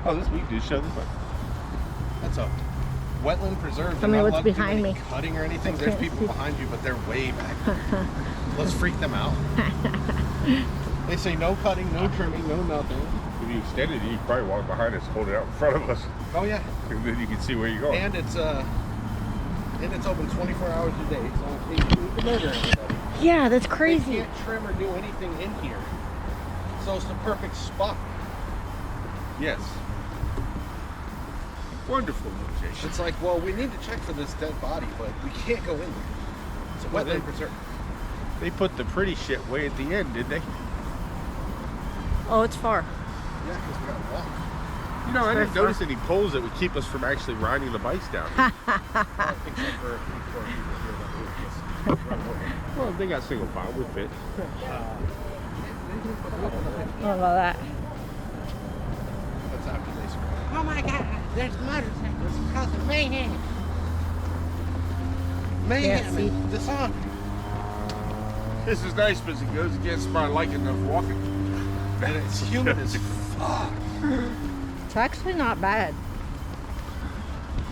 Oh, this we do show this one. That's a wetland preserve. Tell me what's behind me. Cutting or anything. There's people behind you, but they're way back. Let's freak them out. They say no cutting, no trimming, no nothing. If you extend it, you can probably walk behind us, hold it out in front of us. Oh yeah. And then you can see where you're going. And it's open 24 hours a day, so you can murder everybody. Yeah, that's crazy. They can't trim or do anything in here. So it's the perfect spot. Yes. Wonderful location. It's like, well, we need to check for this dead body, but we can't go in there. It's a wetland preserve. They put the pretty shit way at the end, didn't they? Oh, it's far. Yeah, because we got to walk. You know, I didn't notice any poles that would keep us from actually riding the bikes down here. I think so for people here that would just run over. Well, they got single file, we fit. What about that? That's after they scream. Oh my God, there's motorcycles causing mayhem. Mayhem, dishonor. This is nice, but it goes against my liking of walking. And it's humid as fuck. It's actually not bad.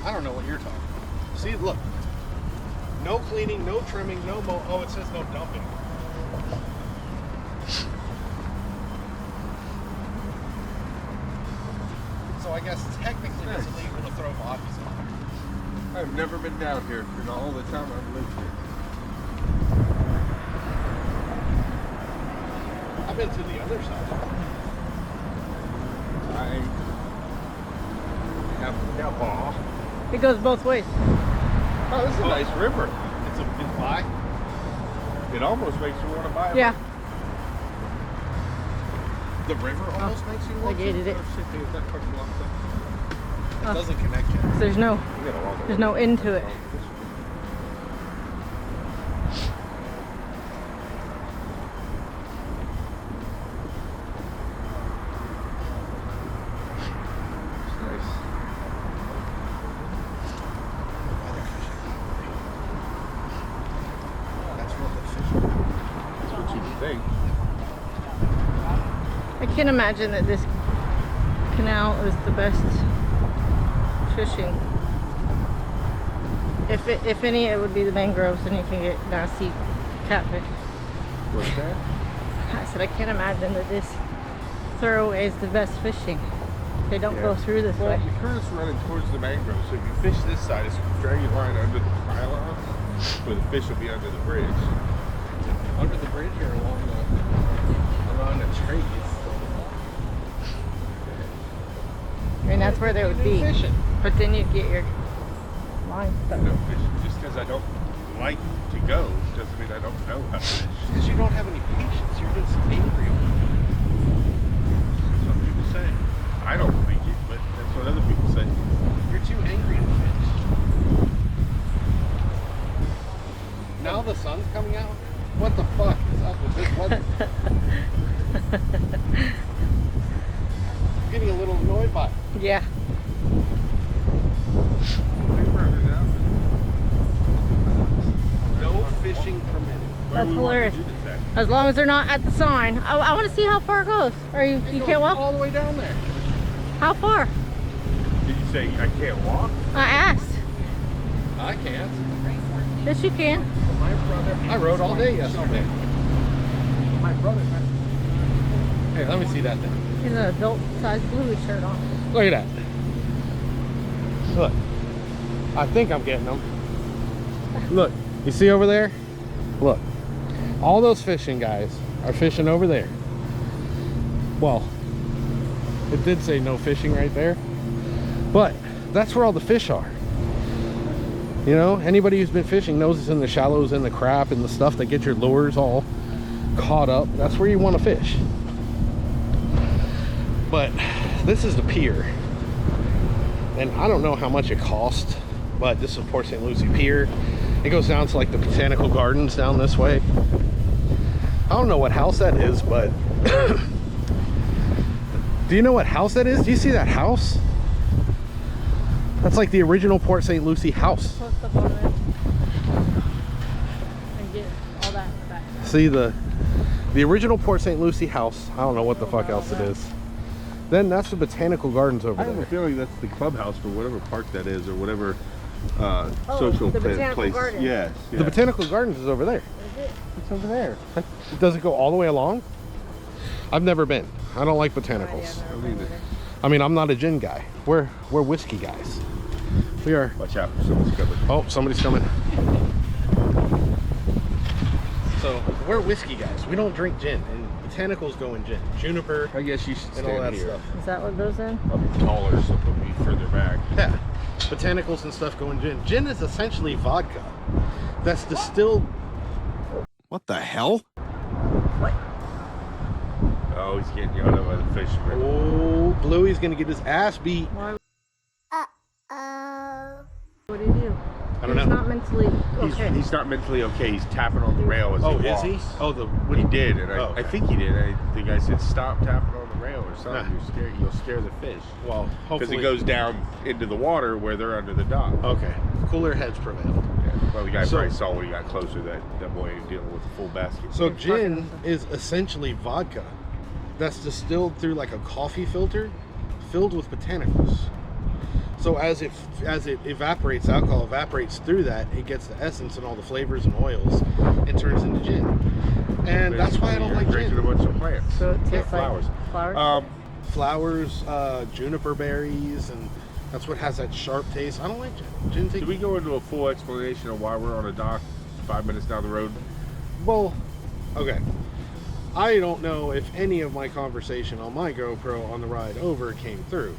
I don't know what you're talking about. See, look. No cleaning, no trimming, no oh, it says no dumping. So I guess technically it's illegal to throw bodies on there. I've never been down here in all the time I've lived here. I've been to the other side. I have a ball. It goes both ways. Oh, this is a nice river. It's by. It almost makes you want to buy it. Yeah. The river almost makes you want to. I gated it. It doesn't connect yet. There's no end to it. I can't imagine that this canal is the best fishing. If any, it would be the mangroves, and you can get nasty catfish. What's that? I said I can't imagine that this thoroughway is the best fishing. They don't go through this way. The current's running towards the mangrove, so if you fish this side, it's drag your line under the pylon, where the fish will be under the bridge. Under the bridge or along the trees. I mean, that's where they would be. Fishing. But then you'd get your line stuck. No fishing. Just because I don't like to go doesn't mean I don't know how to fish. Because you don't have any patience. You're just angry. Some people say. I don't think it, but that's what other people say. You're too angry to fish. Now the sun's coming out. What the fuck is up with this weather? I'm getting a little annoyed by it. Yeah. No fishing permitted. That's hilarious. As long as they're not at the sign. I want to see how far it goes. Or you can't walk? All the way down there. How far? Did you say I can't walk? I asked. I can't. Yes, you can. My brother. I rode all day yesterday. My brother. Hey, let me see that thing. He's an adult-sized bluey shirt on. Look at that. Look. I think I'm getting them. Look. You see over there? Look. All those fishing guys are fishing over there. Well, it did say no fishing right there. But that's where all the fish are. You know, anybody who's been fishing knows it's in the shallows and the crap and the stuff that get your lures all caught up. That's where you want to fish. But this is the pier. And I don't know how much it cost, but this is Port Saint Lucie Pier. It goes down to like the Botanical Gardens down this way. I don't know what house that is, but do you know what house that is? Do you see that house? That's like the original Port Saint Lucie house. Post up on it. And get all that in the back. See the original Port Saint Lucie house. I don't know what the fuck else it is. Then that's the botanical gardens over I have a there. feeling that's the clubhouse for whatever park that is, or whatever the botanical garden. Yes. The botanical gardens is over there. Is it? It's over there. Does it go all the way along? I've never been. I don't like botanicals. I've never been either. I mean, I'm not a gin guy. We're whiskey guys. We are. Watch out, someone's coming. Oh, somebody's coming. So we're whiskey guys. We don't drink gin, and botanicals go in gin. Juniper I guess you should and all stand that here. stuff. Is that what goes in? I'll be taller, so they'll be further back. Yeah, botanicals and stuff go in gin. Gin is essentially vodka that's distilled. What the hell? What? Oh, he's getting yelled at by the fisherman. Oh, Bluey's gonna get his ass beat. Why? What did he do? I don't He's know. not mentally okay. He's not mentally okay. He's tapping on the rail as Oh, he is walks. he? Oh, He did, and Oh, okay. I think he did. The guy said, "Stop tapping on the rail or something. Nah. You'll scare the fish." Well, Because hopefully it goes down into the water where they're under the dock. Okay, cooler heads prevailed. Yeah. Well, the guy So- probably saw when he got closer that boy ain't dealing with a full basket. So gin is essentially vodka that's distilled through like a coffee filter filled with botanicals. So as it evaporates, alcohol evaporates through that, it gets the essence and all the flavors and oils and turns into gin. And that's why I don't You're like drinking gin. a bunch of plants. So it Yeah, tastes like flowers. flowers? Flowers, juniper berries, and that's what has that sharp taste. I don't like gin. Gin tastes. Did we go into a full explanation of why we're on a dock 5 minutes down the road? Well, okay. I don't know if any of my conversation on my GoPro on the ride over came through.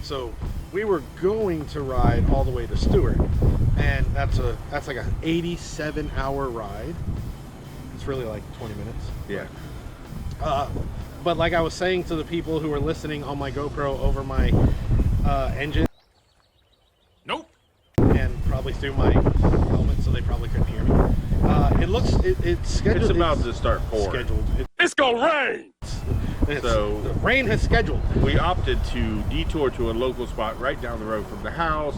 So we were going to ride all the way to Stewart, and that's like an 87-hour ride. It's really like 20 minutes. Yeah. But like I was saying to the people who were listening on my GoPro over my engine. Nope. And probably through my helmet, so they probably couldn't hear me. It's scheduled. It's about to start pouring. Scheduled. It's gonna rain! So- the rain has scheduled. We opted to detour to a local spot right down the road from the house,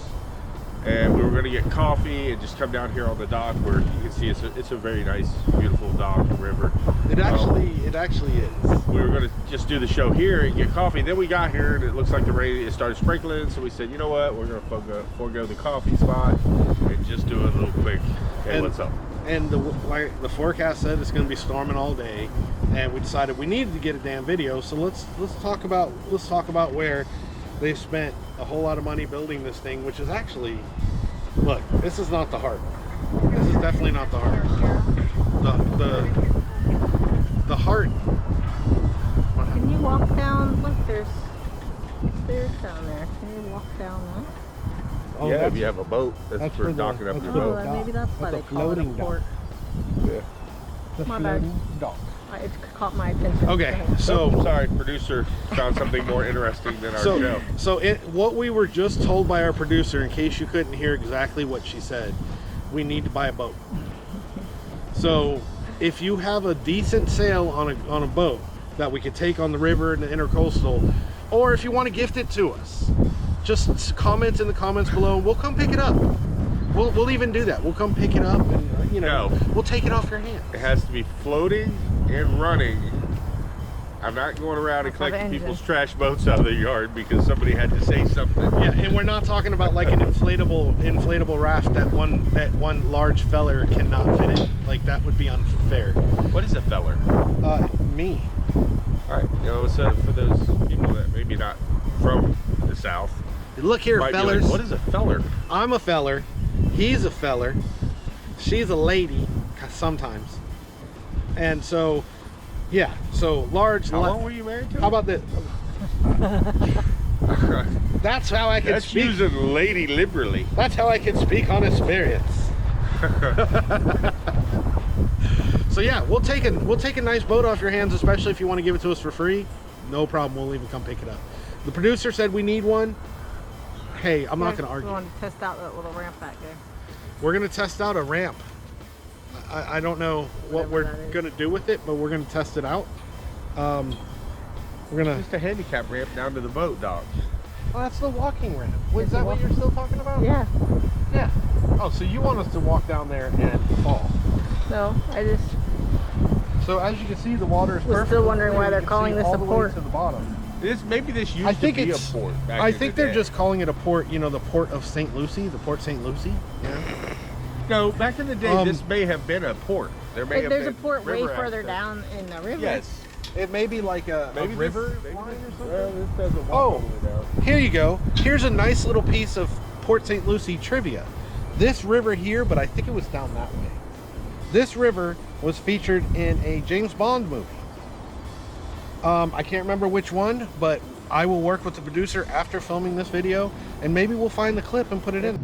and we were going to get coffee and just come down here on the dock where you can see it's a very nice, beautiful dock and river. It actually is. We were going to just do the show here and get coffee. Then we got here and it looks like the rain, it started sprinkling, so we said, you know what, we're going to forego the coffee spot and just do a little quick, hey, what's up? And the forecast said it's going to be storming all day, and we decided we needed to get a damn video. So let's talk about where they spent a whole lot of money building this thing, which is actually, look, this is not the heart. This is definitely not the heart. The heart. Can you walk down? Look, there's stairs down there. Can you walk down that? Oh, Yeah, if that's- you have a boat, that's that's for for the- docking up that's your for the boat. dock. Maybe that's why That's they a call it a floating dock. port. Yeah. the My bad. floating dock. It caught my attention. Okay, So, so sorry, producer found something more interesting than our show. What we were just told by our producer, in case you couldn't hear exactly what she said, we need to buy a boat. So if you have a decent sail on a boat that we could take on the river and the intercoastal, or if you want to gift it to us, just comment in the comments below. We'll come pick it up. We'll even do that. We'll come pick it up, and No. we'll take it off your hands. It has to be floating and running. I'm not going around and Have an collecting engine. people's trash boats out of their yard because somebody had to say something. Yeah, and we're not talking about like an inflatable raft that one large feller cannot fit in. Like that would be unfair. What is a feller? Me. All right, so for those people that maybe not from the South, Look here, might be fellers. like, what is a feller? I'm a feller. He's a feller. She's a lady sometimes. And so, yeah. So large. How long were you married to? How about this? That's how I can That's speak. using lady liberally. That's how I can speak on experience. So yeah, we'll take a nice boat off your hands, especially if you want to give it to us for free. No problem. We'll even come pick it up. The producer said we need one. Hey, I'm not going to We argue. want to test out that little ramp back there. We're going to test out a ramp. I don't know what Whatever we're that is. going to do with it, but we're going to test it out. We're going to... Just a handicap ramp down to the boat dock. Oh, that's the walking ramp. Is It's that a what walk- you're still talking about? Yeah. Yeah. Oh, so you want us to walk down there and fall. No, I just So as you can see, the water is Was perfect. still wondering why they're calling this a port. To the bottom. Maybe this used I think to be it's. a port. Back I in think the they're day. just calling it a port. You know, the port of Saint Lucie, the Port Saint Lucie. Yeah. No, back in the day, this may have been a port. There may have There's a been port way river further access. down in the river. Yes. It may be like a Maybe river this, line or something. Well, this doesn't walk Oh. all the way down. Here you go. Here's a nice little piece of Port St. Lucie trivia. This river here, but I think it was down that way. This river was featured in a James Bond movie. I can't remember which one, but I will work with the producer after filming this video, and maybe we'll find the clip and put it in.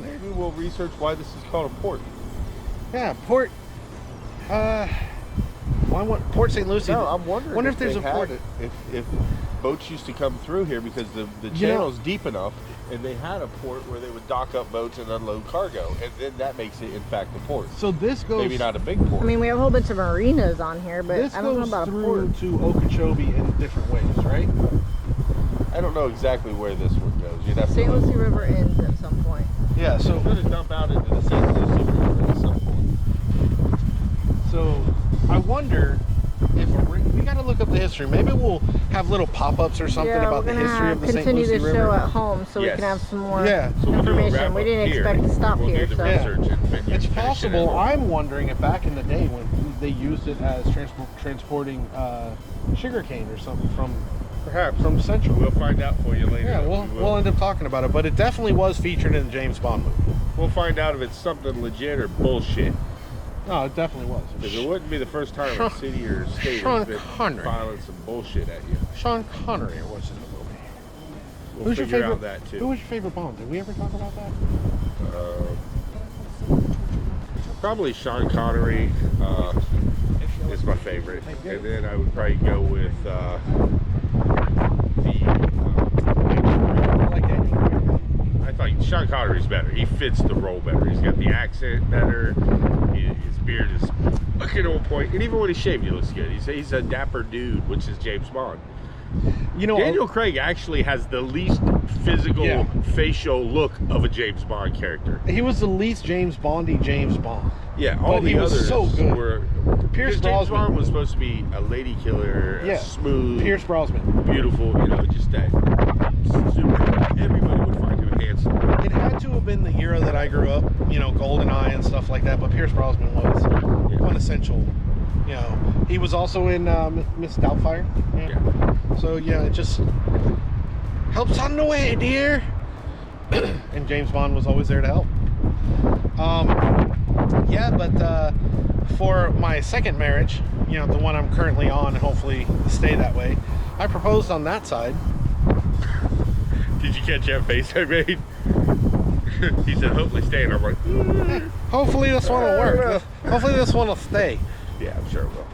Maybe we'll research why this is called a port. Yeah, Port. Port St. Lucie. No, I'm wondering. Wonder if there's they a port. had it, if boats used to come through here because the channel's deep enough, and they had a port where they would dock up boats and unload cargo, and then that makes it in fact a port. So this goes. Maybe not a big port. I mean, we have a whole bunch of marinas on here, but This I don't know goes about a through port. to Okeechobee in different ways, right? I don't know exactly where this one goes. You'd have to St. look. Lucie River ends at some point. Yeah. So it's going to dump out into the St. Lucie River at some point. So I wonder if we got to look up the history. Maybe we'll have little pop-ups or something Yeah, about we're the gonna history of the St. continue Lucie this River. show at home so we Yes. can have some more Yeah. So we'll do a information. wrap We up didn't here, expect to stop and we'll here, do the so Yeah. research and then you It's finish it possible. in. I'm wondering if back in the day when they used it as transporting sugarcane or something Perhaps. from Central. We'll find out for you later. Yeah, We we'll end up talking about it, but it definitely was featured in the James Bond movie. We'll find out if it's something legit or bullshit. No, it definitely was. Because it wouldn't be the first time a city or state Sean has been Connery. filing some bullshit at you. Sean Connery was in the movie. We'll Who's your figure favorite? out that too. Who was your favorite Bond? Did we ever talk about that? Probably Sean Connery is my favorite. And then I would probably go with I thought Sean Connery's better. He fits the role better. He's got the accent better. His beard is fucking on point. And even when he's shaved, he looks good. He's a dapper dude, which is James Bond. You know, Daniel Craig actually has the least physical facial look of a James Bond character. he was the least James Bondy James Bond. Yeah, all But he the was others so good. were. Pierce James Brosnan. Bond was supposed to be a lady killer, Yeah. smooth, Pierce Brosnan. beautiful, just that super. Everybody would find him handsome. It had to have been the era that I grew up, GoldenEye and stuff like that, but Pierce Brosnan was quintessential. He was also in Miss Doubtfire. Yeah. So, it just helps on the way, dear. And James Bond was always there to help. But for my second marriage, the one I'm currently on and hopefully stay that way, I proposed on that side. Did you catch that face I made? He said, "Hopefully stay," and I'm like, Hopefully this one will work. Hopefully this one will stay. "Yeah, I'm sure it will."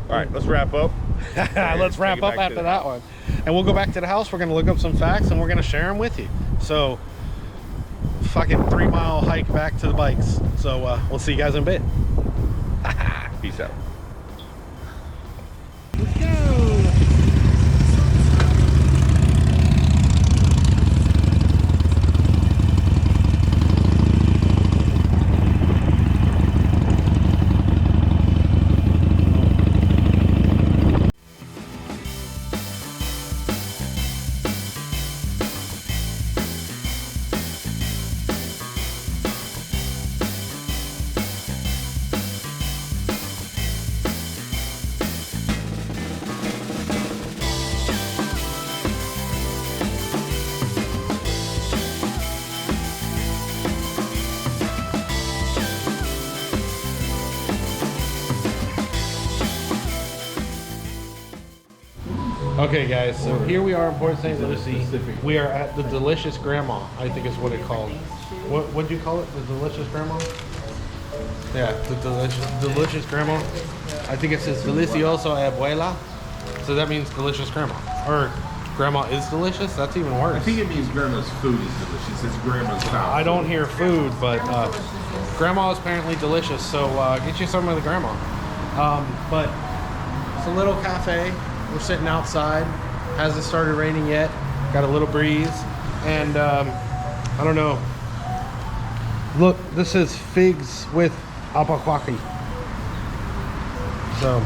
All right, let's wrap up. Let's wrap take it up back after to the that one. And we'll go back to the house. We're going to look up some facts and we're going to share them with you. So, fucking 3-mile hike back to the bikes. So, we'll see you guys in a bit. Peace out. Let's go. Okay, guys, so here we are in Port St. Lucie. We are at the Delicious Grandma, I think is what it called. What do you call it? The Delicious Grandma? Yeah, the Delicious Grandma. I think it says Delicioso Abuela. So that means delicious grandma. Or grandma is delicious? That's even worse. I think it means grandma's food is delicious. It's grandma's food. I don't hear food, but grandma is apparently delicious. So get you some of the grandma. But it's a little cafe. We're sitting outside. Hasn't started raining yet. Got a little breeze. And I don't know. Look, this is figs with apakwaki. So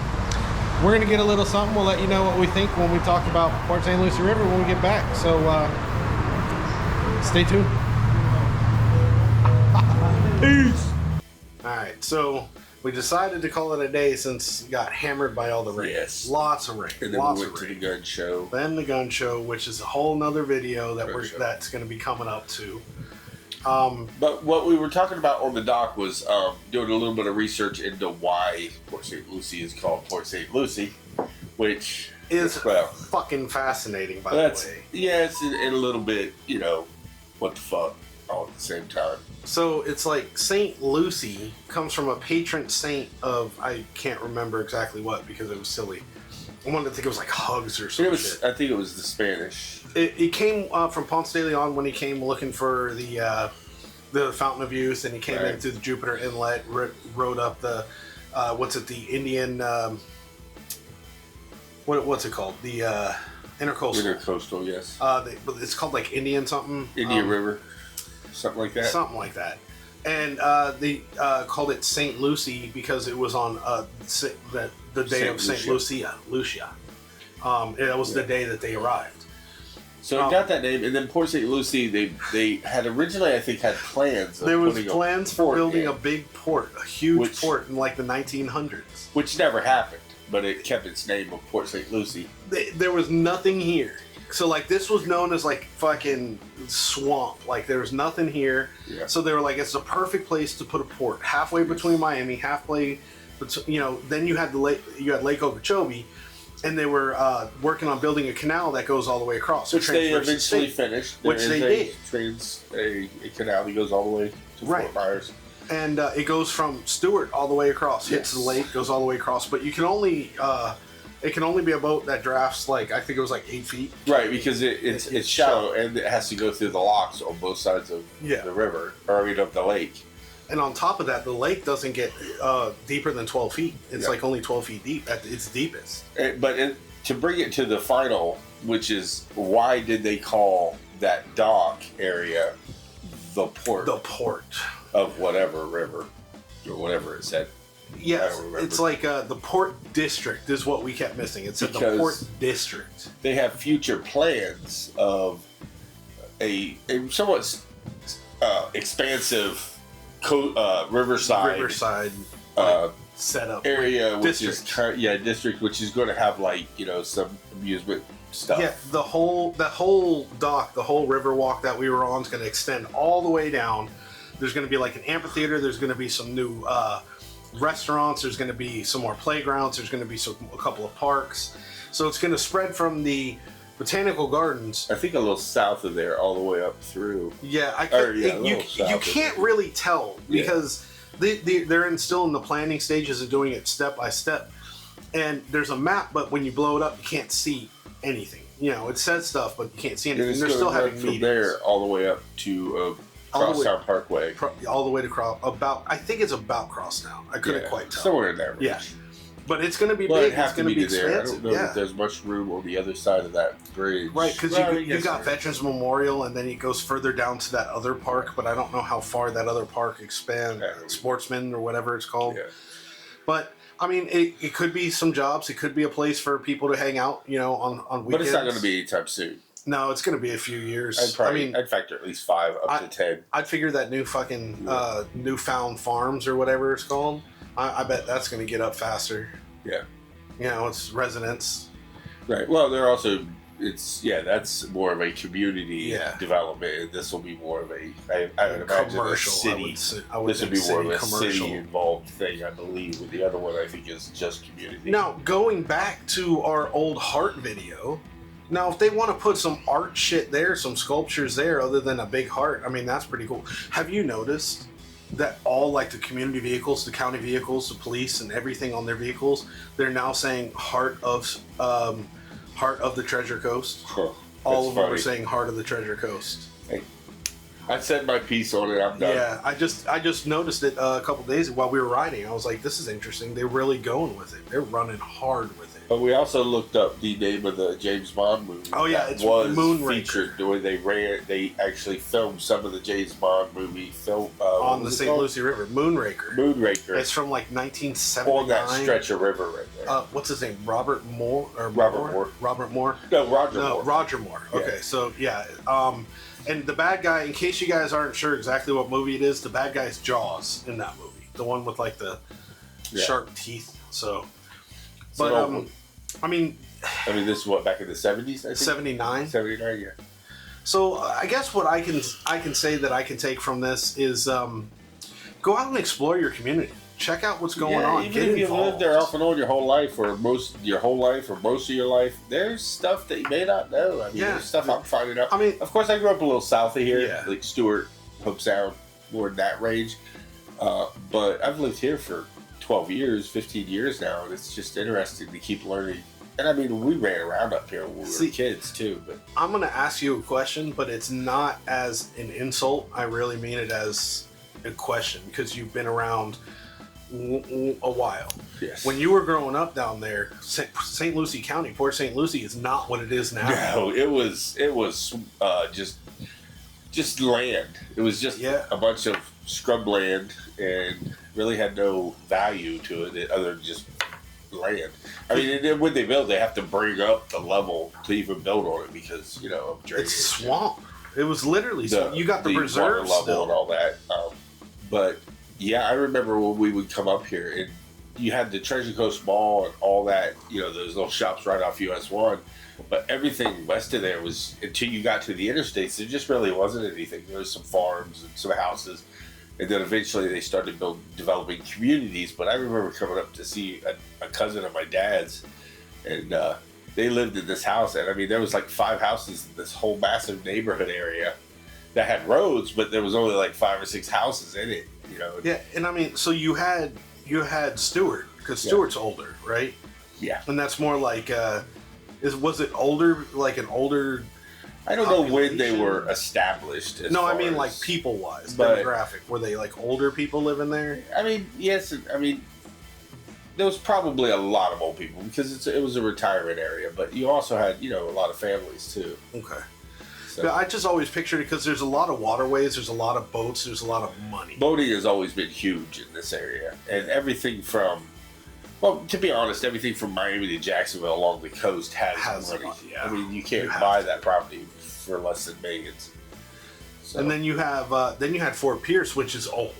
we're gonna get a little something. We'll let you know what we think when we talk about Port St. Lucie River when we get back. So stay tuned. Peace. All right, so we decided to call it a day since it got hammered by all the rain. Yes. Lots of rain. And then lots we went of to rain. the gun show. Then the gun show, which is a whole nother video that that's going to be coming up too. But what we were talking about on the dock was doing a little bit of research into why Port St. Lucie is called Port St. Lucie, which is fucking fascinating, by the way. Yes, and a little bit, you know, what the fuck, all at the same time. So it's like St. Lucie comes from a patron saint of, I can't remember exactly what because it was silly. I wanted to think it was like hugs or something. I think it was the Spanish. It came from Ponce de Leon when he came looking for the Fountain of Youth, and he came in through the Jupiter Inlet, rode up the the Indian what's it called? The intercoastal. Intercoastal, yes. It's called like Indian something. Indian River, something like that. Something like that. And they called it St. Lucie because it was on the day of St. Lucia. It was the day that they arrived. So it got that name, and then Port St. Lucie, they had originally, I think, had plans. There was plans for building a big port, a huge port in like the 1900s. Which never happened, but it kept its name of Port St. Lucie. There was nothing here. So like this was known as like fucking swamp. Like there was nothing here. Yeah. So they were like, it's a perfect place to put a port, halfway between Miami, halfway, you know. Then you had Lake Okeechobee, and they were working on building a canal that goes all the way across. Which they eventually finished. Which they did. A canal that goes all the way to Fort Myers. And it goes from Stewart all the way across, hits the lake, goes all the way across. But you can only it can only be a boat that drafts like, I think it was like 8 feet. Right, because it's shallow and it has to go through the locks on both sides of the river, or I mean of the lake. And on top of that, the lake doesn't get deeper than 12 feet. It's like only 12 feet deep at its deepest. But to bring it to the final, which is why did they call that dock area the port? The port. Of whatever river, or whatever it said. Yes, it's like the port district is what we kept missing. It said the port district. They have future plans of a somewhat riverside expansive setup area, which is district, which is going to have like, you know, some amusement stuff. Yeah, the whole dock, the whole river walk that we were on is going to extend all the way down. There's going to be like an amphitheater. There's going to be some new restaurants. There's going to be some more playgrounds. There's going to be a couple of parks. So it's going to spread from the botanical gardens. I think a little south of there, all the way up through. Yeah, you can't really tell because they're still in the planning stages of doing it step by step. And there's a map, but when you blow it up, you can't see anything. You know, it says stuff, but you can't see anything. They're still having meetings. From there all the way up to Crosstown Parkway. All the way to I think it's about Crosstown. I couldn't quite tell. Somewhere in there. Yeah. But it's going to be big. It's going to be expansive. I don't know if there's much room on the other side of that bridge. Right, because you got Veterans Memorial, and then it goes further down to that other park, but I don't know how far that other park expands. Sportsman or whatever it's called. Yeah. But I mean, it could be some jobs. It could be a place for people to hang out, you know, on weekends. But it's not going to be anytime soon. No, it's going to be a few years. I'd factor at least 5 up to 10. I'd figure that new fucking Newfound Farms or whatever it's called. I bet that's going to get up faster. Yeah. You know, it's residents. Right. Well, they're also that's more of a community development, and this will be more of a, I would imagine, commercial, a city. this would be more of a commercial. city-involved thing, I believe. With the other one, I think is just community. Now, going back to our old heart video, now if they want to put some art shit there, some sculptures there, other than a big heart, I mean, that's pretty cool. Have you noticed that all like the community vehicles, the county vehicles, the police, and everything on their vehicles, they're now saying Heart of the Treasure Coast? Huh, all of them are funny. saying Heart of the Treasure Coast. Hey, I said my piece on it. I'm done. Yeah, I just noticed it a couple days while we were riding. I was like, this is interesting. They're really going with it. They're running hard with it. But we also looked up the name of the James Bond movie. Oh yeah, that it's was Moonraker. featured where they actually filmed some of the James Bond movie On the St. Lucie River. Moonraker. Moonraker. It's from like 1979. On that stretch of river right there. What's his name? Robert Moore? Or Robert Moore. Robert Moore? No, Roger No, Moore. Roger Moore. Okay, Yeah. so yeah. And the bad guy, in case you guys aren't sure exactly what movie it is, the bad guy's Jaws in that movie. The one with like the sharp teeth. So, but I mean, this is what, back in the 70s, I think? 79. 79, yeah. So I guess what I can say that I can take from this is go out and explore your community. Check out what's going on. Even Get if you've involved. lived there off and on your whole life, or most of your life, there's stuff that you may not know. I mean, there's stuff I'm finding out. I mean, of course, I grew up a little south of here, Yeah. like Stewart, Hope Sound, more in that range. But I've lived here for 12 years, 15 years now, and it's just interesting to keep learning. And I mean, we ran around up here when we were kids too. But I'm going to ask you a question, but it's not as an insult. I really mean it as a question because you've been around a while. yes, When you were growing up down there, St. Lucie County, Port Saint Lucie is not what it is now. no, it was just land. It was just a bunch of scrub land and really had no value to it other than just land. I mean, and then when they build, they have to bring up the level to even build on it because of drainage. It's swamp. It was literally swamp. You got the preserve water level still. and all that. But yeah, I remember when we would come up here and you had the Treasure Coast Mall and all that. Those little shops right off US 1. But everything west of there was, until you got to the interstates, there just really wasn't anything. There was some farms and some houses. And then eventually they started developing communities. But I remember coming up to see a cousin of my dad's, and they lived in this house. And I mean, there was like 5 houses in this whole massive neighborhood area that had roads, but there was only like 5 or 6 houses in it. Yeah, and I mean, so you had Stewart because Stewart's older, right? Yeah. And that's more like, was it older, like an older? I don't know when they were established. No, I mean like people-wise, demographic. Were they like older people living there? I mean, yes. I mean, there was probably a lot of old people because it was a retirement area, but you also had a lot of families too. Okay. So, But I just always pictured it because there's a lot of waterways, there's a lot of boats, there's a lot of money. boating has always been huge in this area, and everything from, well, to be honest, everything from Miami to Jacksonville along the coast has money. Yeah. I mean, you can't buy that property for less than millions. So, And then you have then you had Fort Pierce, which is old.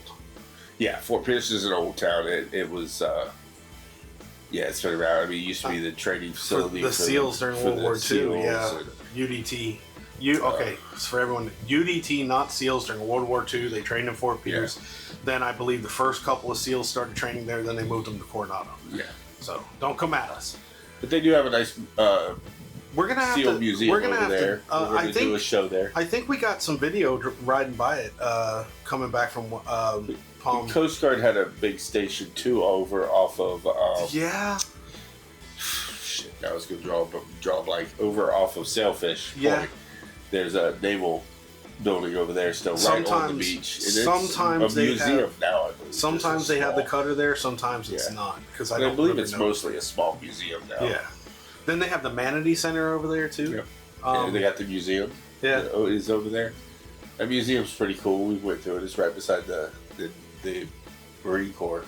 yeah, Fort Pierce is an old town. It was, it's been around. I mean, it used to be the training facility For the SEALs during World War II. Yeah, UDT. Okay, it's for everyone. UDT, not SEALs during World War II. They trained in Fort Pierce. Then I believe the first couple of SEALs started training there. Then they moved them to Coronado. Yeah. So don't come at us. But they do have a nice We're gonna have SEAL to. museum We're gonna over have there. to. We're going to do a show there. I think we got some video riding by it coming back from Palm. The Coast Guard had a big station too over off of. Yeah. Shit, I was going to draw a blank. Over off of Sailfish Point. Yeah. There's a naval building over there still, right on the beach. And sometimes it's a museum have, now. I believe. Sometimes they have the cutter there. Sometimes it's not. Because I believe it's mostly a small museum now. Yeah. Then they have the Manatee Center over there too. Yep. And they got the museum. Yeah. That is over there. That museum's pretty cool. We went to it. It's right beside the Marine Corps.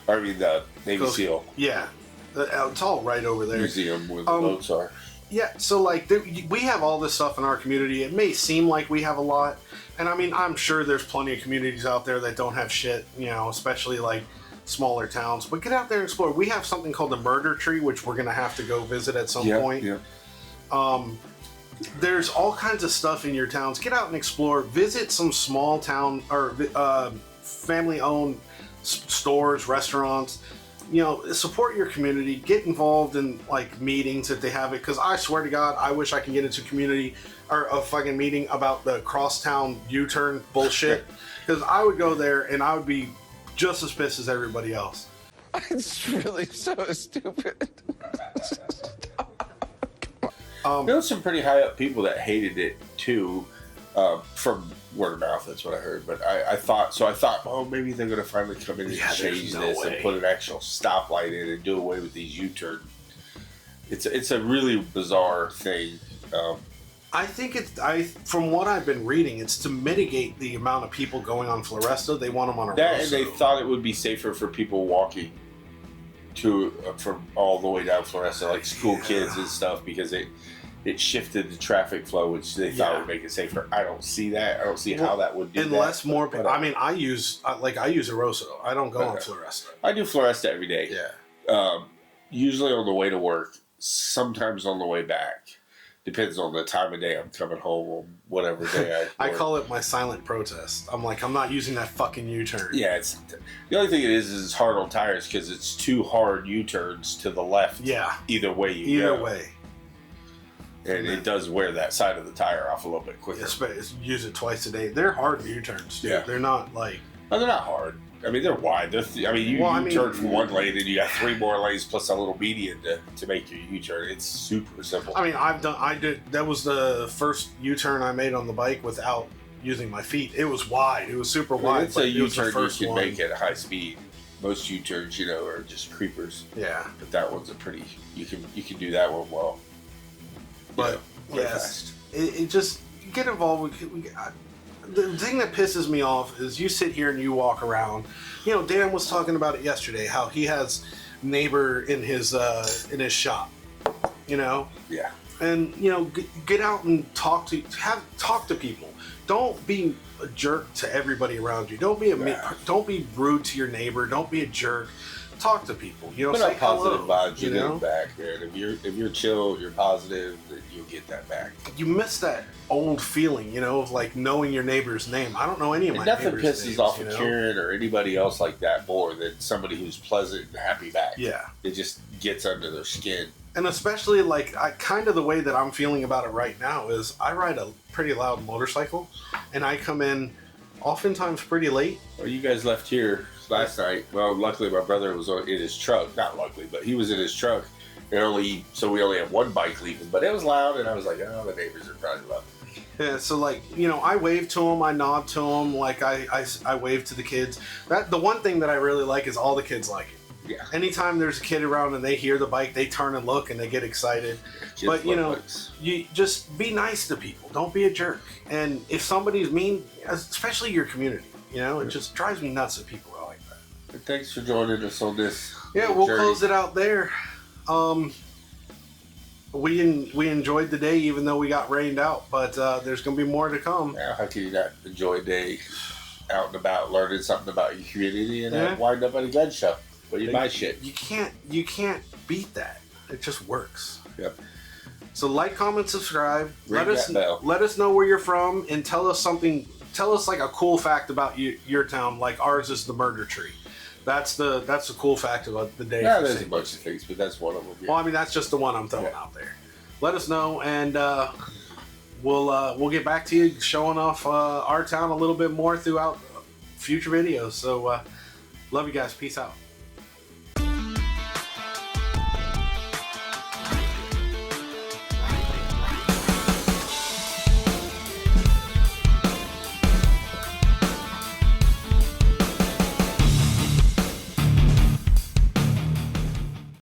I mean the Navy SEAL. Yeah. It's all right over there. Museum where the boats are. Yeah, so like we have all this stuff in our community. It may seem like we have a lot, and I mean I'm sure there's plenty of communities out there that don't have shit, especially like smaller towns. But get out there and explore. We have something called the Murder Tree, which we're gonna have to go visit at some point. Yeah. There's all kinds of stuff in your towns. Get out and explore. Visit some small town or family-owned stores, restaurants. You know, support your community. Get involved in like meetings if they have it. Because I swear to God, I wish I can get into community or a fucking meeting about the crosstown U-turn bullshit. Because I would go there and I would be just as pissed as everybody else. It's really so stupid. There was some pretty high up people that hated it too, from word of mouth. That's what I heard. But I thought, oh, maybe they're going to finally come in and change this and put an actual stoplight in and do away with these U-turns. It's a really bizarre thing. I think from what I've been reading, it's to mitigate the amount of people going on Floresta. They want them on a that, road. and they thought it would be safer for people walking from all the way down Floresta, like school kids and stuff, because it shifted the traffic flow, which they thought would make it safer. I don't see that. I don't see how that would do unless that. More people. I mean, I use Eroso. I don't go on Floresta. I do Floresta every day. Yeah. Usually on the way to work, sometimes on the way back. Depends on the time of day I'm coming home or whatever day I call it my silent protest. I'm like, I'm not using that fucking U-turn. Yeah, the only thing it is it's hard on tires because it's 2 hard U-turns to the left. Yeah. Either way you go. Either way. And it does wear that side of the tire off a little bit quicker. Use it twice a day. They're hard U-turns, dude. Yeah. They're not like... No, they're not hard. I mean, they're wide. You turn from one lane and you got 3 more lanes plus a little median to make your U-turn. It's super simple. I mean, that was the first U-turn I made on the bike without using my feet. It was wide. It was super wide. It's a U-turn you can make at high speed. Most U-turns, are just creepers. Yeah. But that one's you can do that one well. But yes, it just get involved. The thing that pisses me off is you sit here and you walk around. Dan was talking about it yesterday. How he has neighbor in his shop. Yeah. And get out and talk to people. Don't be a jerk to everybody around you. Don't be rude to your neighbor. Don't be a jerk. Talk to people. Put a positive vibes you get back, man. If you're chill, you're positive, then you'll get that back. You miss that old feeling, of like knowing your neighbor's name. I don't know any of my neighbor's names. Nothing pisses off a Karen or anybody else like that more than somebody who's pleasant and happy back. Yeah. It just gets under their skin. And especially kind of the way that I'm feeling about it right now is I ride a pretty loud motorcycle and I come in oftentimes pretty late. Well, you guys left here last night. Well, luckily my brother was in his truck. Not luckily, but he was in his truck. So we only have one bike leaving. But it was loud, and I was like, oh, the neighbors are probably loving me. Yeah, so I wave to them, I nod to them, I wave to the kids. The one thing that I really like is all the kids like it. Yeah. Anytime there's a kid around and they hear the bike, they turn and look and they get excited. But you just be nice to people. Don't be a jerk. And if somebody's mean, especially your community, it just drives me nuts that people are like that. Thanks for joining us on this. Yeah, we'll close it out there. We enjoyed the day even though we got rained out, but there's going to be more to come. Yeah, how can you not enjoy a day out and about, learning something about your community and wind up at a gun show? But you buy shit. You can't beat that. It just works. Yep. So like, comment, subscribe. Ring that bell. Let us know where you're from and tell us something. Tell us like a cool fact about your town. Like ours is the murder tree. That's the cool fact about the day. Yeah, there's a bunch of things, but that's one of them. Yeah. Well, I mean that's just the one I'm throwing out there. Let us know, and we'll get back to you showing off our town a little bit more throughout future videos. So love you guys. Peace out.